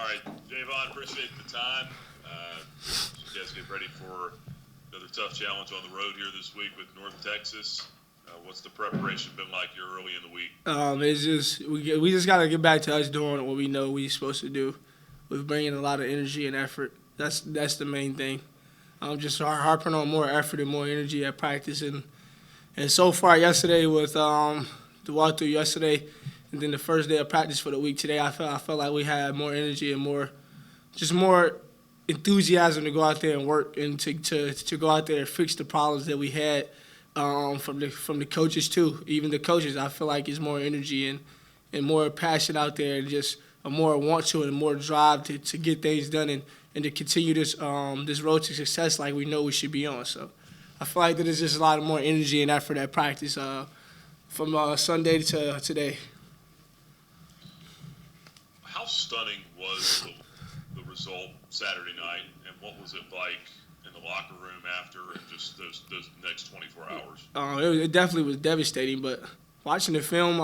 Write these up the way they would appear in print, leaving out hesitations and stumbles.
right, Javon, appreciate the time. You guys get ready for another tough challenge on the road here this week with North Texas. What's the preparation been like here early in the week? It's just we just gotta get back to us doing what we know we're supposed to do, with bringing a lot of energy and effort. That's the main thing. Just harping on more effort and more energy at practice, and so far yesterday with the walkthrough yesterday, and then the first day of practice for the week today, I felt like we had more energy and more enthusiasm to go out there and work and to go out there and fix the problems that we had from the coaches too. Even the coaches, I feel like it's more energy and more passion out there, and just a more want to and more drive to get things done and to continue this road to success like we know we should be on. So I feel like there's just a lot of more energy and effort at practice from Sunday to today. How stunning was the result Saturday night, and what was it like in the locker room after, and just those next 24 hours? It definitely was devastating, but watching the film,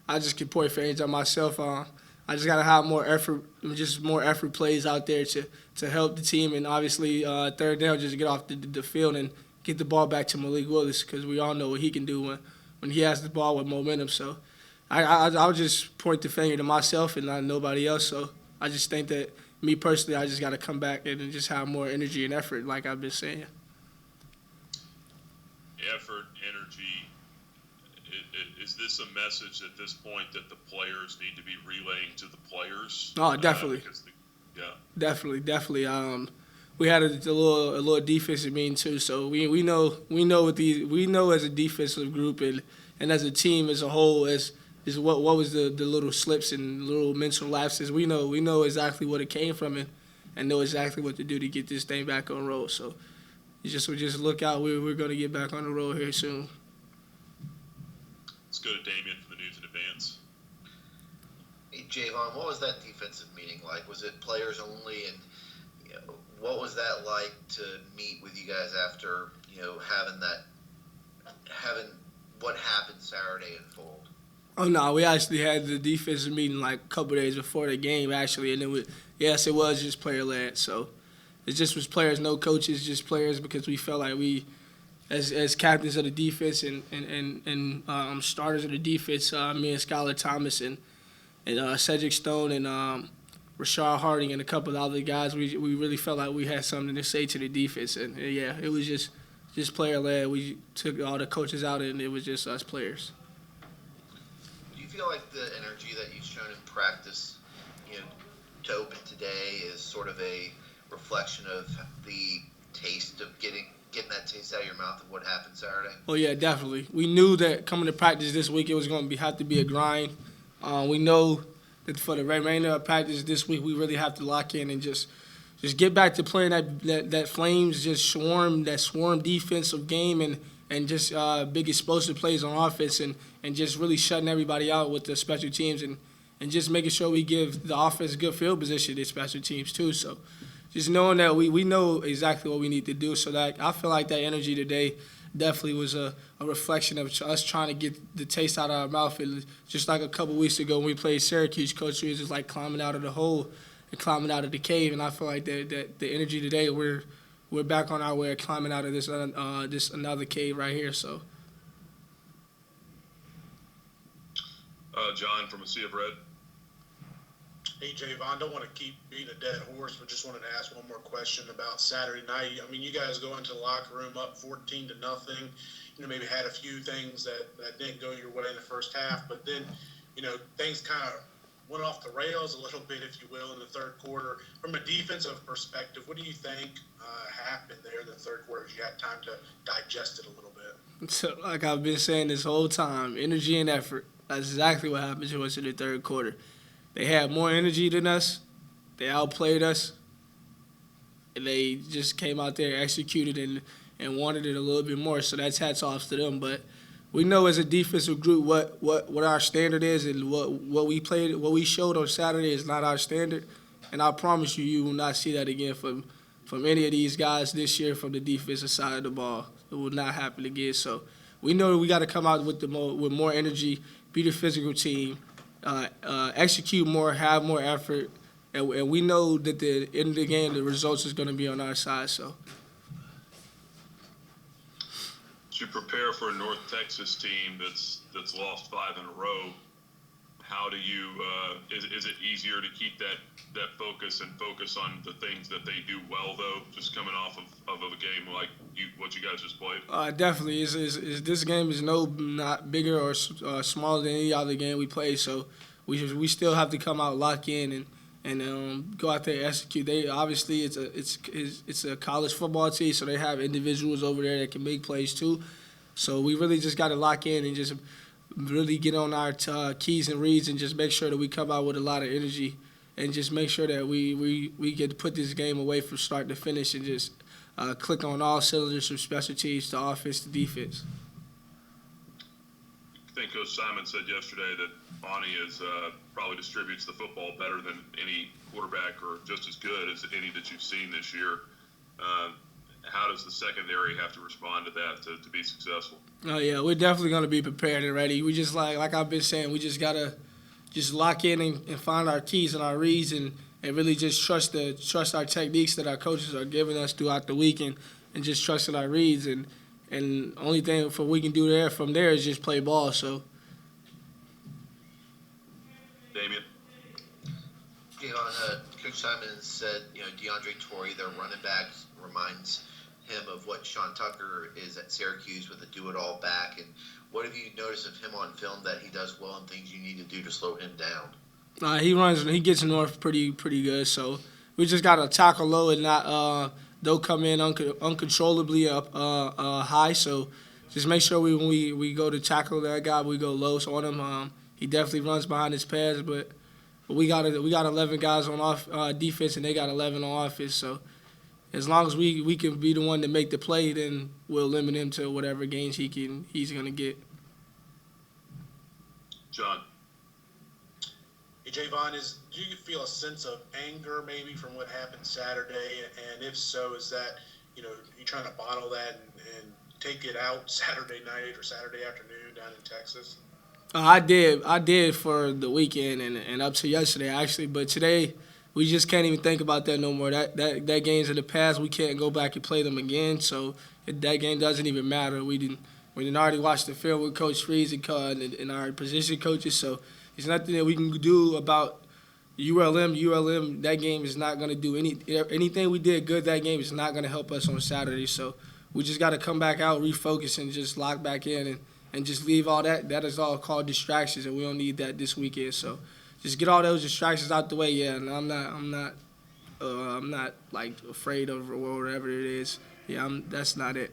I just can point fingers at myself. I just gotta have more effort, just more effort plays out there to help the team, and obviously third down, just get off the field and get the ball back to Malik Willis, because we all know what he can do when he has the ball with momentum. So I would just point the finger to myself and not nobody else. So I just think that me personally, I just got to come back and just have more energy and effort, like I've been saying. Effort, energy. Is this a message at this point that the players need to be relaying to the players? Oh, definitely. Definitely. We had a little defensive meeting too, so we know as a defensive group and as a team as a whole is what was the little slips and little mental lapses. We know exactly what it came from and know exactly what to do to get this thing back on the road. So we just look out. We're going to get back on the road here soon. Let's go to Damien for the news in advance. Hey, Javon, what was that defensive meeting like? Was it players only, and what was that like to meet with you guys after having what happened Saturday unfold? Oh no, we actually had the defensive meeting like a couple days before the game actually, and it was just player led. So it just was players, no coaches, just players, because we felt like we, as captains of the defense and starters of the defense, me and Skylar Thomas and Cedric Stone and Rashard Harding and a couple of other guys, we really felt like we had something to say to the defense. And yeah, it was just player led. We took all the coaches out and it was just us players. Do you feel like the energy that you've shown in practice, to open today is sort of a reflection of the taste of getting that taste out of your mouth of what happened Saturday? Oh yeah, definitely. We knew that coming to practice this week it was going to have to be a grind. We know that for the remainder of practice this week we really have to lock in and just get back to playing that Flames just swarm defensive game and just big explosive plays on offense and just really shutting everybody out with the special teams and just making sure we give the offense good field position to special teams too. So just knowing that we know exactly what we need to do. So that I feel like that energy today definitely was a reflection of us trying to get the taste out of our mouth. And just like a couple weeks ago when we played Syracuse, Coach was just like climbing out of the hole and climbing out of the cave. And I feel like that the energy today, we're back on our way of climbing out of this another cave right here. So. John from A Sea of Red. Hey, Javon, don't want to keep beating a dead horse, but just wanted to ask one more question about Saturday night. I mean, you guys go into the locker room up 14-0. Maybe had a few things that didn't go your way in the first half, but then, things kind of went off the rails a little bit, if you will, in the third quarter. From a defensive perspective, what do you think happened there in the third quarter? You had time to digest it a little bit. So, like I've been saying this whole time, energy and effort. That's exactly what happened to us in the third quarter. They had more energy than us. They outplayed us. And they just came out there, executed, and wanted it a little bit more. So that's hats off to them. But we know as a defensive group what our standard is, and what we showed on Saturday is not our standard. And I promise you will not see that again from any of these guys this year from the defensive side of the ball. It will not happen again. So we know we got to come out with more energy, be the physical team. Execute more, have more effort, and we know that the end of the game, the results is going to be on our side. So. To prepare for a North Texas team that's lost 5 in a row, how do you is it easier to keep that focus and focus on the things that they do well, though, just coming off of a game like what you guys just played? Definitely. This game is not bigger or smaller than any other game we play, so we still have to come out, lock in, and go out there and execute. They obviously it's a college football team, so they have individuals over there that can make plays too. So we really just got to lock in and just really get on our keys and reads and just make sure that we come out with a lot of energy and just make sure that we get to put this game away from start to finish and just click on all cylinders from special teams to offense to defense. I think Coach Simon said yesterday that Bonney probably distributes the football better than any quarterback or just as good as any that you've seen this year. How does the secondary have to respond to that to be successful? Oh, yeah, we're definitely going to be prepared and ready. We just, like I've been saying, we just got to just lock in and find our keys and our reads and really just trust our techniques that our coaches are giving us throughout the week and just trusting our reads. And only thing we can do from there is just play ball. So, Damien? Javon, Coach Simon said, DeAndre Torre, their running back, reminds him of what Sean Tucker is at Syracuse with a do-it-all back. And what have you noticed of him on film that he does well and things you need to do to slow him down? He gets north pretty good. So we just got to tackle low and not they'll come in uncontrollably up high. So just make sure when we go to tackle that guy, we go low. So on him, he definitely runs behind his pads, but we got 11 guys on defense and they got 11 on offense. So as long as we can be the one to make the play, then we'll limit him to whatever gains he's going to get. John? Hey, Javon, do you feel a sense of anger maybe from what happened Saturday? And if so, is that, you trying to bottle that and take it out Saturday night or Saturday afternoon down in Texas? I did for the weekend and up to yesterday, actually. But today, we just can't even think about that no more. That game's in the past. We can't go back and play them again. So that game doesn't even matter. We didn't already watch the film with Coach Freeze and our position coaches. So there's nothing that we can do about ULM. That game is not going to do anything we did good. That game is not going to help us on Saturday. So we just got to come back out, refocus, and just lock back in and just leave all that. That is all called distractions, and we don't need that this weekend. So just get all those distractions out the way. Yeah, and I'm not like afraid of or whatever it is. Yeah, that's not it.